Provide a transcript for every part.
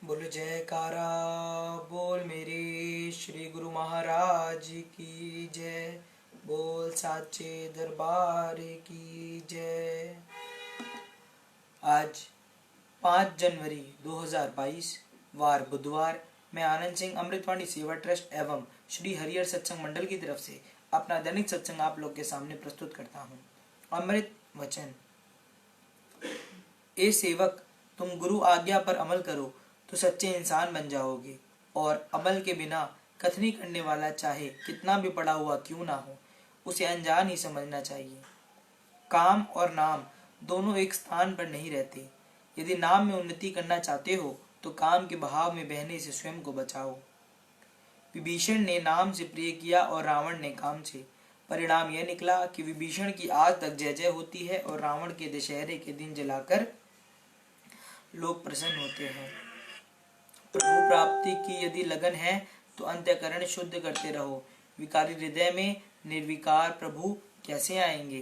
बोल जयकारा बोल मेरे श्री गुरु महाराज की जय। बोल साचे दरबार की जय। आज 5 जनवरी 2022 वार बुधवार, मैं आनंद सिंह अमृतवाणी सेवा ट्रस्ट एवं श्री हरिहर सत्संग मंडल की तरफ से अपना दैनिक सत्संग आप लोग के सामने प्रस्तुत करता हूँ। अमृत वचन। ए सेवक, तुम गुरु आज्ञा पर अमल करो तो सच्चे इंसान बन जाओगे, और अमल के बिना कथनी करने वाला चाहे कितना भी पढ़ा हुआ क्यों ना हो, उसे अनजान ही समझना चाहिए। काम और नाम दोनों एक स्थान पर नहीं रहते। यदि नाम में उन्नति करना चाहते हो तो काम के बहाव में बहने से स्वयं को बचाओ। विभीषण ने नाम से प्रिय किया और रावण ने काम से। परिणाम यह निकला कि विभीषण की आज तक जय जय होती है और रावण के दशहरे के दिन जलाकर लोग प्रसन्न होते हैं। प्रभु प्राप्ति की यदि लगन है तो अंतःकरण शुद्ध करते रहो। विकारी हृदय में निर्विकार प्रभु कैसे आएंगे।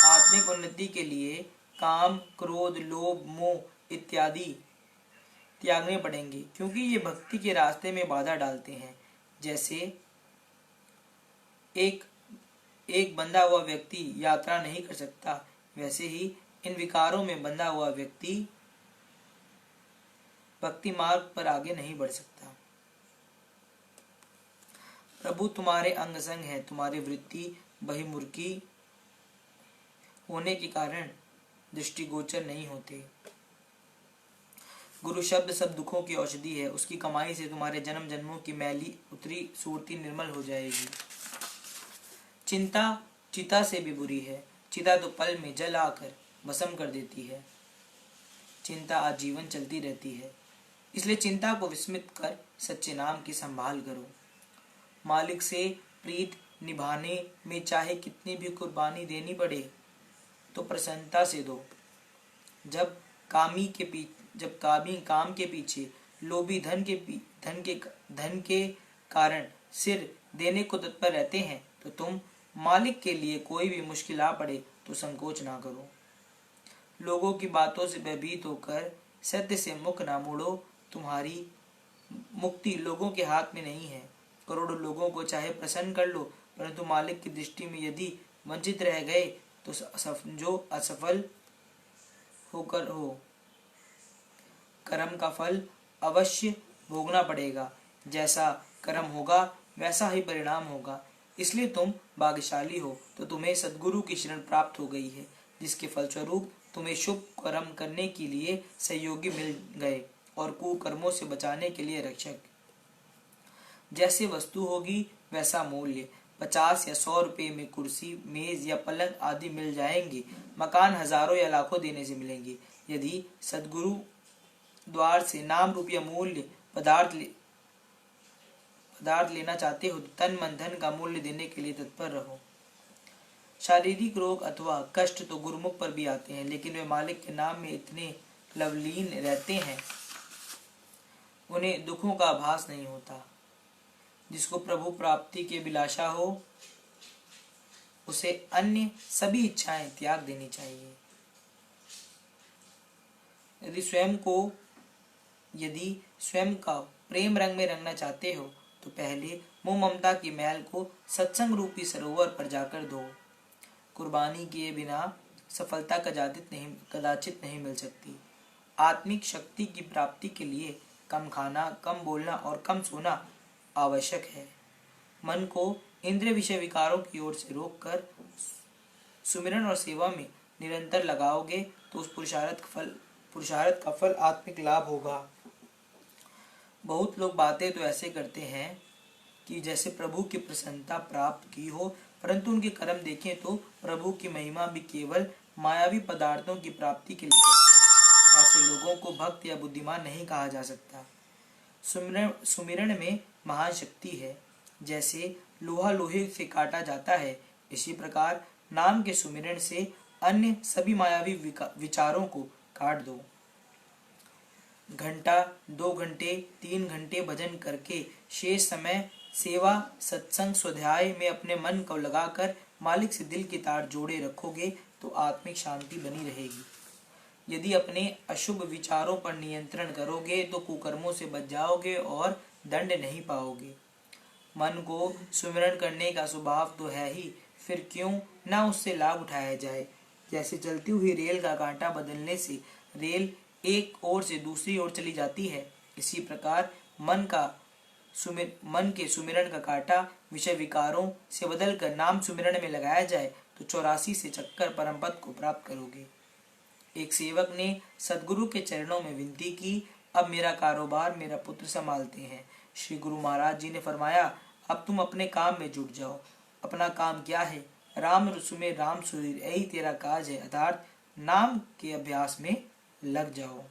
आत्मिक उन्नति के लिए काम, क्रोध, लोभ, मोह इत्यादि त्यागने पड़ेंगे, क्योंकि ये भक्ति के रास्ते में बाधा डालते हैं। जैसे एक बंधा हुआ व्यक्ति यात्रा नहीं कर सकता, वैसे ही इन विकारों में बंधा हुआ व्यक्ति भक्ति मार्ग पर आगे नहीं बढ़ सकता। प्रभु तुम्हारे अंग संग है, तुम्हारी वृत्ति बहिर्मुखी होने के कारण दृष्टिगोचर नहीं होते। गुरु शब्द सब दुखों की औषधि है, उसकी कमाई से तुम्हारे जन्म जन्मों की मैली उतरी सूरती निर्मल हो जाएगी। चिंता चिता से भी बुरी है, चिता तो पल में जल आकर भस्म कर देती है। चिंता आजीवन चलती रहती है, इसलिए चिंता को विस्मित कर सच्चे नाम की संभाल करो। मालिक से प्रीत निभाने में चाहे कितनी भी कुर्बानी देनी पड़े तो प्रसन्नता से दो। जब काम के पीछे लोभी धन के कारण सिर देने को तत्पर रहते हैं तो तुम मालिक के लिए कोई भी मुश्किल आ पड़े तो संकोच ना करो। लोगों की बातों से भयभीत होकर सत्य से मुख ना मोड़ो। तुम्हारी मुक्ति लोगों के हाथ में नहीं है। करोड़ों लोगों को चाहे प्रसन्न कर लो, परंतु मालिक की दृष्टि में यदि वंचित रह गए तो जो असफल होकर हो। कर्म का फल अवश्य भोगना पड़ेगा। जैसा कर्म होगा वैसा ही परिणाम होगा। इसलिए तुम भाग्यशाली हो तो तुम्हें सद्गुरु की शरण प्राप्त हो गई है, जिसके फलस्वरूप तुम्हें शुभ कर्म करने के लिए सहयोगी मिल गए और कुकर्मों से बचाने के लिए रक्षक। जैसे वस्तु होगी वैसा मूल्य। 50 या 100 रुपए में कुर्सी, मेज या पलंग आदि मिल जाएंगे। मकान हजारों या लाखों देने से मिलेंगे। यदि सद्गुरु द्वार से नाम रूपया मूल्य पदार्थ लेना चाहते हो तो तन मन धन का मूल्य देने के लिए तत्पर रहो। शारीरिक रोग अथवा कष्ट तो गुरुमुख पर भी आते हैं, लेकिन वे मालिक के नाम में इतने लवलीन रहते हैं उन्हें दुखों का आभास नहीं होता। जिसको प्रभु प्राप्ति की अभिलाषा हो उसे अन्य सभी इच्छाएं त्याग देनी चाहिए। यदि स्वयं का प्रेम रंग में रंगना चाहते हो तो पहले मोह ममता की मैल को सत्संग रूपी सरोवर पर जाकर धो। कुर्बानी किए बिना सफलता कदाचित नहीं मिल सकती। आत्मिक शक्ति की प्राप्ति के लिए कम खाना, कम बोलना और कम सोना आवश्यक है। मन को इंद्रिय विषय विकारों की ओर से रोककर सुमिरन और सेवा में निरंतर लगाओगे तो उस पुरुषार्थ का फल आत्मिक लाभ होगा। बहुत लोग बातें तो ऐसे करते हैं कि जैसे प्रभु की प्रसन्नता प्राप्त की हो, परंतु उनके कर्म देखें तो प्रभु की महिमा भी केवल मायावी पदार्थों की प्राप्ति के लिए है। ऐसे लोगों को भक्त या बुद्धिमान नहीं कहा जा सकता। सुमिरन में महान शक्ति है। जैसे लोहा लोहे से काटा जाता है, इसी प्रकार नाम के सुमिरन से अन्य सभी मायावी विचारों को काट दो। घंटा, 2 घंटे, 3 घंटे भजन करके शेष समय सेवा, सत्संग, स्वाध्याय में अपने मन को लगाकर मालिक से दिल के तार जोड़े रखोगे तो आत्मिक शांति बनी रहेगी। यदि अपने अशुभ विचारों पर नियंत्रण करोगे तो कुकर्मों से बच जाओगे और दंड नहीं पाओगे। मन को सुमिरन करने का स्वभाव तो है ही, फिर क्यों ना उससे लाभ उठाया जाए। जैसे चलती हुई रेल का कांटा बदलने से रेल एक ओर से दूसरी ओर चली जाती है, इसी प्रकार मन के सुमिरन का कांटा विषय विकारों से बदलकर नाम सुमिरन में लगाया जाए तो 84 से चक्कर परम पद को प्राप्त करोगे। एक सेवक ने सदगुरु के चरणों में विनती की, अब मेरा कारोबार मेरा पुत्र संभालते हैं। श्री गुरु महाराज जी ने फरमाया, अब तुम अपने काम में जुट जाओ। अपना काम क्या है? राम सुमिर राम सुधीर, यही तेरा काज है, अर्थात नाम के अभ्यास में लग जाओ।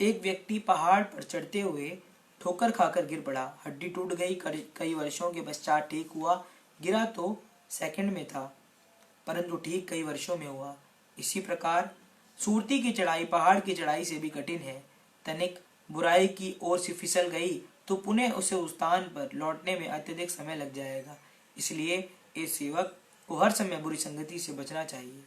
एक व्यक्ति पहाड़ पर चढ़ते हुए ठोकर खाकर गिर पड़ा, हड्डी टूट गई। कई वर्षों के पश्चात ठीक हुआ। गिरा तो सेकंड में था, परंतु ठीक कई वर्षों में हुआ। इसी प्रकार सूरती की चढ़ाई पहाड़ की चढ़ाई से भी कठिन है। तनिक बुराई की ओर से फिसल गई तो पुनः उसे उस स्थान पर लौटने में अत्यधिक समय लग जाएगा। इसलिए इस सेवक को हर समय बुरी संगति से बचना चाहिए।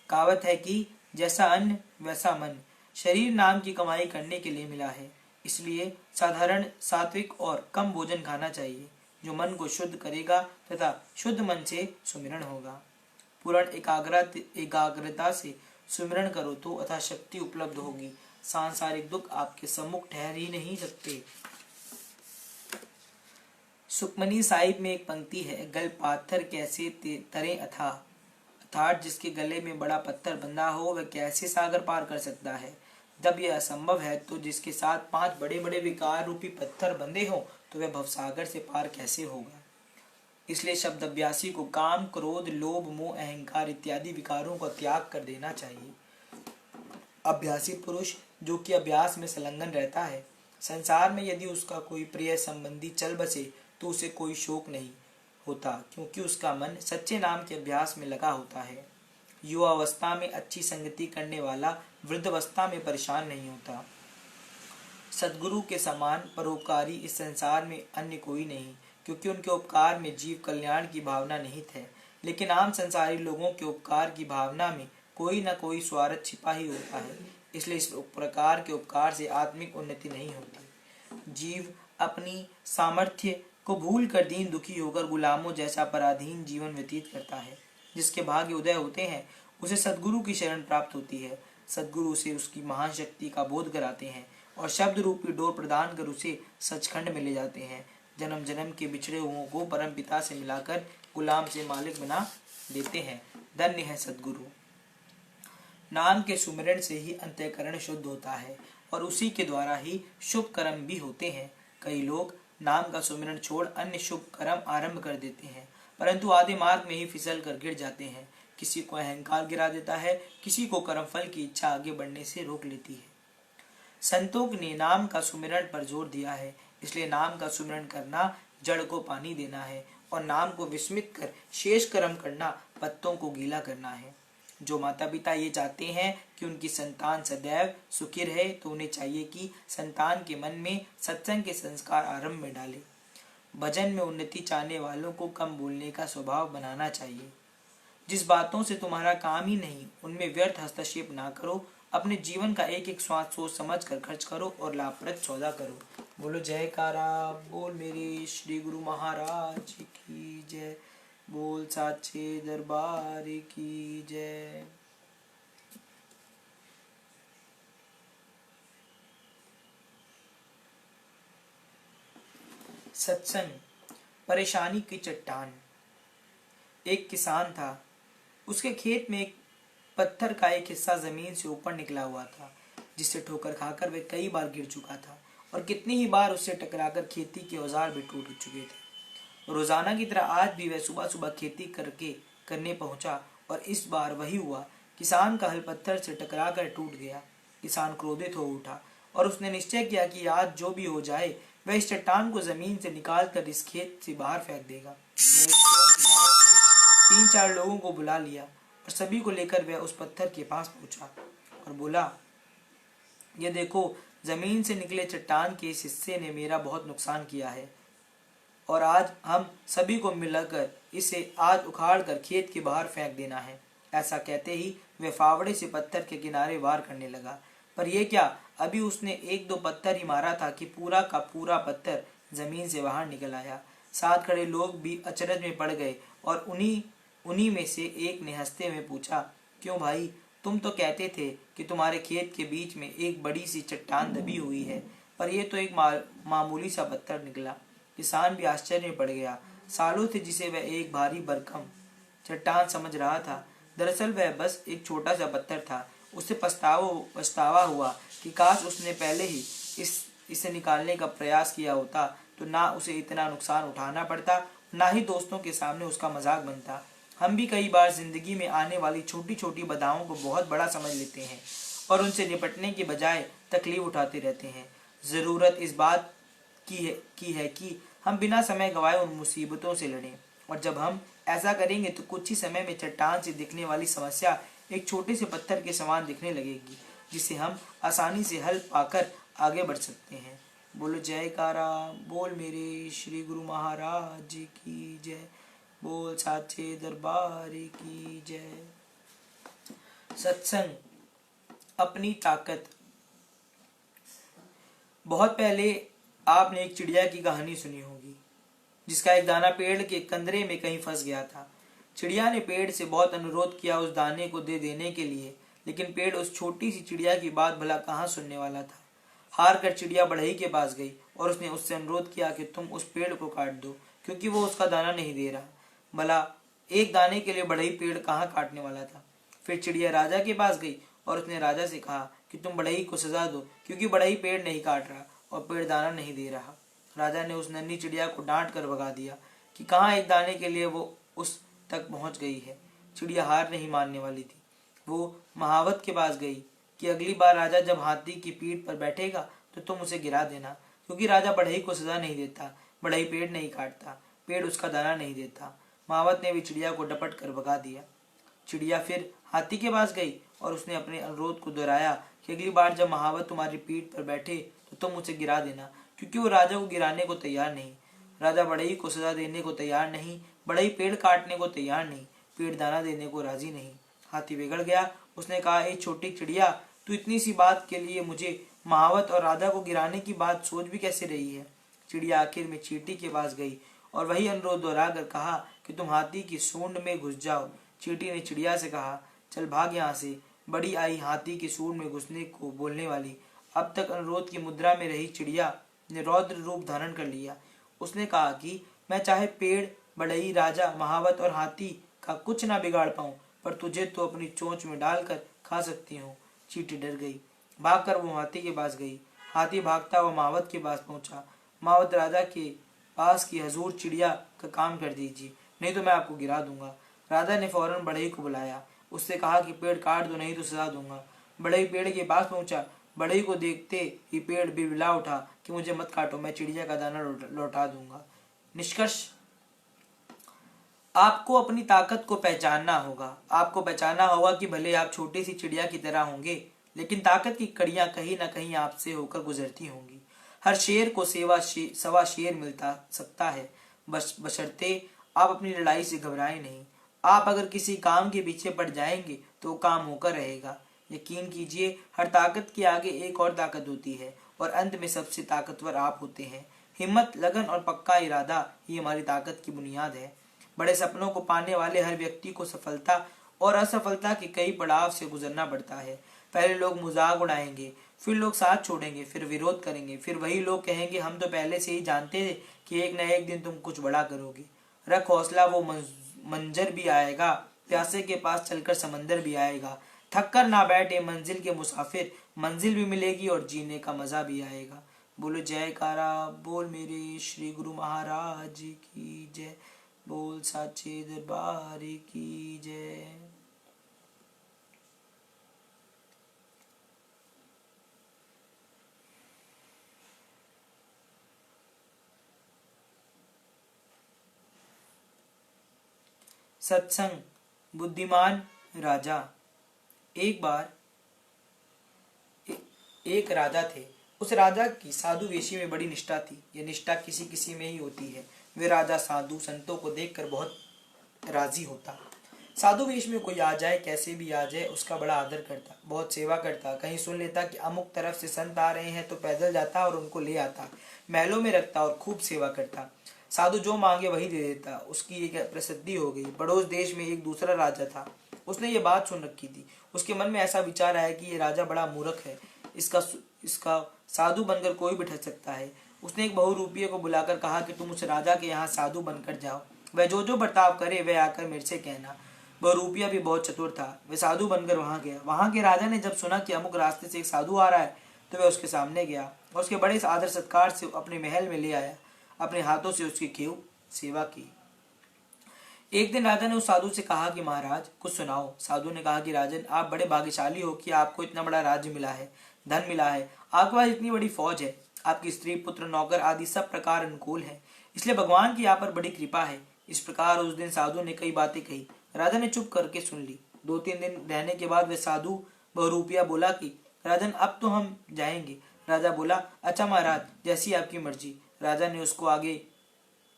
कहावत है कि जैसा अन्न वैसा मन, शरीर नाम की कमाई करने के लिए मिला है, इसलिए साधारण सात्विक और कम भोजन खाना चाहिए, जो मन को शुद्ध करेगा तथा शुद्ध मन से सुमिरन होगा। पूर्ण एकाग्रता से सुमिरन करो तो अथा शक्ति उपलब्ध होगी। सांसारिक दुख आपके सम्मुख ठहर ही नहीं सकते। सुखमनी साहिब में एक पंक्ति है, गल पाथर कैसे तरे अथा, अर्थात जिसके गले में बड़ा पत्थर बंधा हो वह कैसे सागर पार कर सकता है। जब यह असंभव है तो जिसके साथ 5 बड़े बड़े विकार रूपी पत्थर बंधे हो तो वह भवसागर से पार कैसे होगा। इसलिए शब्द अभ्यासी को काम, क्रोध, लोभ, मोह, अहंकार इत्यादि विकारों का त्याग कर देना चाहिए। अभ्यासी पुरुष जो कि अभ्यास में संलग्न रहता है, संसार में यदि उसका कोई प्रिय संबंधी चल बसे तो उसे कोई शोक नहीं होता, क्योंकि उसका मन सच्चे नाम के अभ्यास में लगा होता है। युवा अवस्था में अच्छी संगति करने वाला वृद्धावस्था में परेशान नहीं होता। सदगुरु के समान परोपकारी इस संसार में अन्य कोई नहीं, क्योंकि उनके उपकार में जीव कल्याण की भावना निहित है। लेकिन आम संसारी लोगों के उपकार की भावना में कोई न कोई स्वार्थ छिपा ही होता है, इसलिए इस प्रकार के उपकार से आत्मिक उन्नति नहीं होती। जीव अपनी सामर्थ्य को भूल कर दीन दुखी होकर गुलामों जैसा पराधीन जीवन व्यतीत करता है। जिसके भाग्य उदय होते हैं उसे सदगुरु की शरण प्राप्त होती है। सदगुरु उसे उसकी महान शक्ति का बोध कराते हैं और शब्द रूपी डोर प्रदान कर उसे सचखंड में ले जाते हैं। जन्म जन्म के बिछड़े हुओं को परम पिता से मिलाकर गुलाम से मालिक बना देते हैं। धन्य है सदगुरु। नाम के सुमिरन से ही अंतःकरण शुद्ध होता है और उसी के द्वारा ही शुभ कर्म भी होते हैं। कई लोग नाम का सुमिरन छोड़ अन्य शुभ कर्म आरंभ कर देते हैं, परंतु आधे मार्ग में ही फिसल कर गिर जाते हैं। किसी को अहंकार गिरा देता है, किसी को कर्मफल की इच्छा आगे बढ़ने से रोक लेती है। संतों ने नाम का सुमिरन पर जोर दिया है, इसलिए नाम का सुमिरन करना जड़ को पानी देना है और नाम को विस्मित कर शेष कर्म करना पत्तों को गीला करना है। जो माता पिता ये चाहते हैं कि उनकी संतान सदैव सुखी रहे तो उन्हें चाहिए कि संतान के मन में सत्संग के संस्कार आरंभ में डाले। भजन में उन्नति चाहने वालों को कम बोलने का स्वभाव बनाना चाहिए। जिस बातों से तुम्हारा काम ही नहीं उनमें व्यर्थ हस्तक्षेप ना करो। अपने जीवन का एक एक श्वास सोच समझ कर खर्च करो और लाभप्रद सौदा करो। बोलो जयकारा बोल मेरे श्री गुरु महाराज की जय। बोल साचे दरबार की जय। सत्संग। परेशानी की चट्टान। एक किसान था, उसके खेत में एक पत्थर का एक हिस्सा जमीन से ऊपर निकला हुआ था, जिससे ठोकर खाकर वह कई बार गिर चुका था और कितनी ही बार उससे टकराकर खेती के औजार भी टूट चुके थे। रोजाना की तरह आज भी वह सुबह सुबह खेती करने पहुंचा और इस बार वही हुआ। किसान का हल पत्थर से टकराकर टूट गया। किसान क्रोधित हो उठा और उसने निश्चय किया कि आज जो भी हो जाए वह इस चट्टान को जमीन से निकालकर इस खेत से बाहर फेंक देगा। 3-4 लोगों को बुला लिया और सभी को लेकर वह उस पत्थर के पास पहुंचा और बोला, ये देखो, जमीन से निकले चट्टान के इस हिस्से ने मेरा बहुत नुकसान किया है। और आज हम सभी को मिलकर इसे आज उखाड़ कर खेत के बाहर फेंक देना है। ऐसा कहते ही वह फावड़े से पत्थर के किनारे वार करने लगा। पर यह क्या, अभी उसने एक दो पत्थर ही मारा था कि पूरा का पूरा पत्थर जमीन से बाहर निकल आया। साथ खड़े लोग भी अचरज में पड़ गए और उन्हीं उन्हीं में से एक ने हंसते हुए पूछा, क्यों भाई, तुम तो कहते थे कि तुम्हारे खेत के बीच में एक बड़ी सी चट्टान दबी हुई है, पर यह तो एक मामूली सा पत्थर निकला। किसान भी आश्चर्य में पड़ गया। सालों से जिसे वह एक भारी भरकम चट्टान समझ रहा था, दरअसल वह बस एक छोटा सा पत्थर था। उसे पछतावा हुआ कि काश उसने पहले ही इसे निकालने का प्रयास किया होता, तो ना उसे इतना नुकसान उठाना पड़ता, ना ही दोस्तों के सामने उसका मजाक बनता। हम भी कई बार जिंदगी में आने वाली छोटी छोटी बाधाओं को बहुत बड़ा समझ लेते हैं और उनसे निपटने के बजाय तकलीफ उठाते रहते हैं। ज़रूरत इस बात की है कि हम बिना समय गंवाए उन मुसीबतों से लड़ें, और जब हम ऐसा करेंगे तो कुछ ही समय में चट्टान से दिखने वाली समस्या एक छोटे से पत्थर के समान दिखने लगेगी, जिसे हम आसानी से हल पाकर आगे बढ़ सकते हैं। बोलो जयकारा बोल मेरे श्री गुरु महाराज की जय। बोल साचे दरबार की जय। सत्संग, अपनी ताकत। बहुत पहले आपने एक चिड़िया की कहानी सुनी होगी, जिसका एक दाना पेड़ के कंदरे में कहीं फंस गया था। चिड़िया ने पेड़ से बहुत अनुरोध किया उस दाने को दे देने के लिए, लेकिन पेड़ उस छोटी सी चिड़िया की बात भला कहाँ सुनने वाला था। हार कर चिड़िया बढ़ई के पास गई और उसने उससे अनुरोध किया कि तुम उस पेड़ को काट दो, क्योंकि वो उसका दाना नहीं दे रहा। भला एक दाने के लिए बढ़ई पेड़ कहाँ काटने वाला था। फिर चिड़िया राजा के पास गई और उसने राजा से कहा कि तुम बढ़ई को सजा दो, क्योंकि बढ़ई पेड़ नहीं काट रहा और पेड़ दाना नहीं दे रहा। राजा ने उस नन्ही चिड़िया को डांट कर भगा दिया कि कहाँ एक दाने के लिए वो उस तक पहुंच गई है। चिड़िया हार नहीं मानने वाली थी। वो महावत के पास गई कि अगली बार राजा जब हाथी की पीठ पर बैठेगा तो तुम उसे गिरा देना, क्योंकि राजा बढ़ई को सजा नहीं देता, बढ़ई पेड़ नहीं काटता, पेड़ उसका दाना नहीं देता। महावत ने भी चिड़िया को डपट कर भगा दिया। चिड़िया फिर हाथी के पास गई और उसने अपने अनुरोध को दोहराया कि अगली बार जब महावत तुम्हारी पीठ पर बैठे तो तुम उसे गिरा देना, क्योंकि वो राजा को गिराने को तैयार नहीं। राजा बढ़ई को सजा देने को तैयार नहीं, बढ़ई पेड़ काटने को तैयार नहीं, पेड़ दाना देने को राजी नहीं। हाथी बिगड़ गया। उसने कहा, ए छोटी चिड़िया, तू इतनी सी बात के लिए मुझे महावत और राजा को गिराने की बात सोच भी कैसे रही है। चिड़िया आखिर में चींटी के पास गई और वही अनुरोध दोहरा कर कहा कि तुम हाथी की सूंड में घुस जाओ। चींटी ने चिड़िया से कहा, चल भाग यहाँ से। बड़ी आई हाथी की सूंड में घुसने को बोलने वाली। अब तक अनुरोध की मुद्रा में रही चिड़िया ने रौद्र रूप धारण कर लिया। उसने कहा कि मैं चाहे पेड़, बढ़ई, राजा, महावत और हाथी का कुछ ना बिगाड़ पाऊं, पर तुझे तो अपनी चोंच में डालकर खा सकती हूँ। चींटी डर गई। भागकर वो हाथी के पास गई। हाथी भागता हुआ महावत के पास पहुंचा। महावत राजा के पास की, हजूर चिड़िया का काम कर दीजिए, नहीं तो मैं आपको गिरा दूंगा। राजा ने फौरन बढ़ई को बुलाया। उससे कहा कि पेड़ काट दो, नहीं तो सजा दूंगा। बढ़ई पेड़ के पास पहुंचा। बढ़ई को देखते ही पेड़ बिलबिला उठा कि मुझे मत काटो, मैं चिड़िया का दाना लौटा दूंगा। निष्कर्ष, आपको अपनी ताकत को पहचानना होगा। आपको पहचानना होगा कि भले आप छोटी सी चिड़िया की तरह होंगे, लेकिन ताकत की कड़ियां कहीं ना कहीं आपसे होकर गुजरती होंगी। हर शेर को सवा शेर मिलता सकता है, बशर्ते आप अपनी लड़ाई से घबराएं नहीं। आप अगर किसी काम के पीछे पड़ जाएंगे तो वो काम होकर रहेगा। यकीन कीजिए, हर ताकत के आगे एक और ताकत होती है और अंत में सबसे ताकतवर आप होते हैं। हिम्मत, लगन और पक्का इरादा ही हमारी ताकत की बुनियाद है। बड़े सपनों को पाने वाले हर व्यक्ति को सफलता और असफलता के कई पड़ाव से गुजरना पड़ता है। पहले लोग मजाक उड़ाएंगे, फिर लोग साथ छोड़ेंगे, फिर विरोध करेंगे, फिर वही लोग कहेंगे हम तो पहले से ही जानते थे कि एक न एक दिन तुम कुछ बड़ा करोगे। रख हौसला, वो मंजर भी आएगा, प्यासे के पास चलकर समंदर भी आएगा। थक कर ना बैठे मंजिल के मुसाफिर, मंजिल भी मिलेगी और जीने का मजा भी आएगा। बोलो जयकारा बोल मेरे श्री गुरु महाराज की जय। बोल साचे दरबार की जय। सत्संग, बुद्धिमान राजा। एक बार एक राजा थे। उस राजा की साधु वेशी में बड़ी निष्ठा थी। यह निष्ठा किसी किसी में ही होती है। वे राजा साधु संतों को देखकर बहुत राजी होता। साधु वेश में कोई आ जाए, कैसे भी आ जाए, उसका बड़ा आदर करता, बहुत सेवा करता। कहीं सुन लेता कि अमुक तरफ से संत आ रहे हैं तो पैदल जाता और उनको ले आता, महलों में रखता और खूब सेवा करता। साधु जो मांगे वही दे देता। उसकी एक प्रसिद्धि हो गई। पड़ोस देश में एक दूसरा राजा था, उसने ये बात सुन रखी थी। उसके मन में ऐसा विचार आया कि ये राजा बड़ा मूर्ख है, इसका साधु बनकर कोई भी ठग सकता है। उसने एक बहुरूपिये को बुलाकर कहा कि तुम उस राजा के यहाँ साधु बनकर जाओ, वह जो जो बर्ताव करे वह आकर मेरे से कहना। बहुरूपिया भी बहुत चतुर था, वह साधु बनकर वहां गया। वहां के राजा ने जब सुना कि अमुक रास्ते से एक साधु आ रहा है तो वह उसके सामने गया और उसके बड़े आदर सत्कार से अपने महल में ले आया। अपने हाथों से उसकी खूब सेवा की। एक दिन राजा ने उस साधु से कहा कि महाराज कुछ सुनाओ। साधु ने कहा कि राजन, आप बड़े भाग्यशाली हो कि आपको इतना बड़ा राज्य मिला है, धन मिला है, आपके पास इतनी बड़ी फौज है, आपकी स्त्री पुत्र नौकर आदि सब प्रकार अनुकूल है, इसलिए भगवान की आप पर बड़ी कृपा है। इस प्रकार उस दिन साधु ने कई बातें कही। राजा ने चुप करके सुन ली। 2-3 दिन रहने के बाद वह साधु बहुरूपिया बोला कि राजन अब तो हम जाएंगे। राजा बोला, अच्छा महाराज, जैसी आपकी मर्जी। राजा ने उसको आगे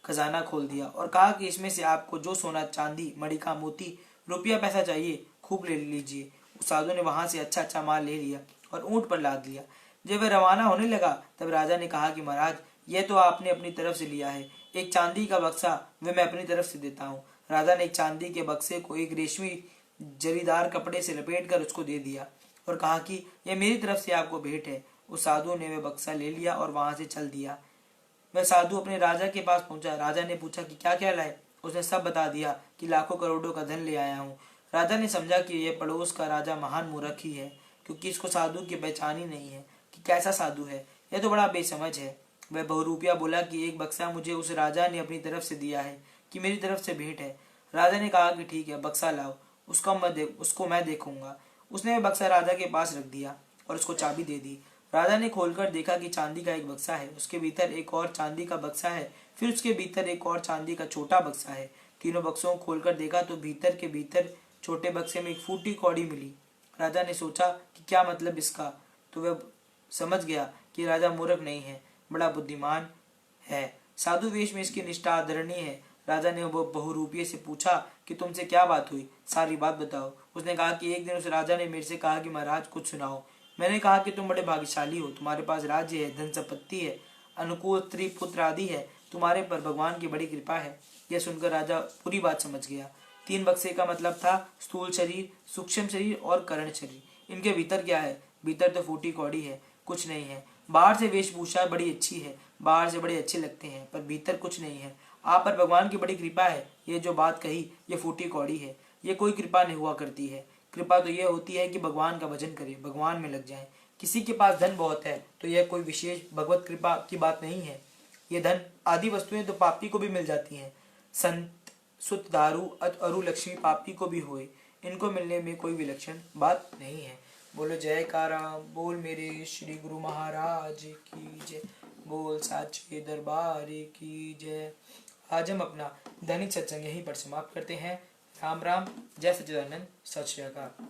खजाना खोल दिया और कहा कि इसमें से आपको जो सोना चांदी मणिका मोती रुपया पैसा चाहिए खूब ले लीजिए। उस साधु ने वहां से अच्छा अच्छा माल ले लिया और ऊंट पर लाद लिया। जब वह रवाना होने लगा तब राजा ने कहा कि महाराज, यह तो आपने अपनी तरफ से लिया है, एक चांदी का बक्सा वह मैं अपनी तरफ से देता हूँ। राजा ने एक चांदी के बक्से को एक रेशमी जरीदार कपड़े से लपेट कर उसको दे दिया और कहा कि यह मेरी तरफ से आपको भेंट है। उस साधु ने वह बक्सा ले लिया और वहां से चल दिया। वह साधु अपने राजा के पास पहुंचा। राजा ने पूछा कि क्या क्या लाए। उसने सब बता दिया कि लाखों करोड़ों का धन ले आया हूँ। राजा ने समझा कि यह पड़ोस का राजा महान मूर्ख ही है, क्योंकि इसको साधु की पहचान ही नहीं है कि कैसा साधु है, यह तो बड़ा बेसमझ है। वह बहुरूपिया बोला कि एक बक्सा मुझे उस राजा ने अपनी तरफ से दिया है कि मेरी तरफ से भेंट है। राजा ने कहा कि ठीक है, बक्सा लाओ, उसको मैं देखूंगा। उसने वह बक्सा राजा के पास रख दिया और उसको चाबी दे दी। राजा ने खोलकर देखा कि चांदी का एक बक्सा है, उसके भीतर एक और चांदी का बक्सा है, फिर उसके भीतर एक और चांदी का छोटा बक्सा है। तीनों बक्सों को खोलकर देखा तो भीतर के भीतर छोटे बक्से में एक फूटी कौड़ी मिली। राजा ने सोचा कि क्या मतलब इसका, तो वह समझ गया कि राजा मूर्ख नहीं है, बड़ा बुद्धिमान है। साधु वेश में इसकी निष्ठा आदरणीय है। राजा ने वो बहुरूपिये से पूछा कि तुमसे क्या बात हुई, सारी बात बताओ। उसने कहा कि एक दिन उस राजा ने मेरे से कहा कि महाराज कुछ सुनाओ। मैंने कहा कि तुम बड़े भाग्यशाली हो, तुम्हारे पास राज्य है, धन संपत्ति है, अनुकूल स्त्री पुत्र आदि है, तुम्हारे पर भगवान की बड़ी कृपा है। यह सुनकर राजा पूरी बात समझ गया। 3 बक्से का मतलब था स्थूल शरीर, सूक्ष्म शरीर और करण शरीर। इनके भीतर क्या है? भीतर तो फूटी कौड़ी है, कुछ नहीं है। बाहर से वेशभूषा बड़ी अच्छी है, बाहर से बड़े अच्छे लगते हैं, पर भीतर कुछ नहीं है। आप पर भगवान की बड़ी कृपा है। ये जो बात कही ये फूटी कौड़ी है, ये कोई कृपा नहीं हुआ करती है। कृपा तो यह होती है कि भगवान का भजन करें, भगवान में लग जाएं। किसी के पास धन बहुत है तो यह कोई विशेष भगवत कृपा की बात नहीं है। ये धन आदि वस्तुएं तो पापी को भी मिल जाती हैं। संत सुत दारू अरु लक्ष्मी पापी को भी होए, इनको मिलने में कोई विलक्षण बात नहीं है। बोलो जयकारा बोल मेरे श्री गुरु महाराज की जय, बोल साचे दरबार की जय। आज हम अपना दैनिक सत्संग यहीं पर समाप्त करते हैं। राम राम, जय सच्चिदानंद, सत श्री अकाल।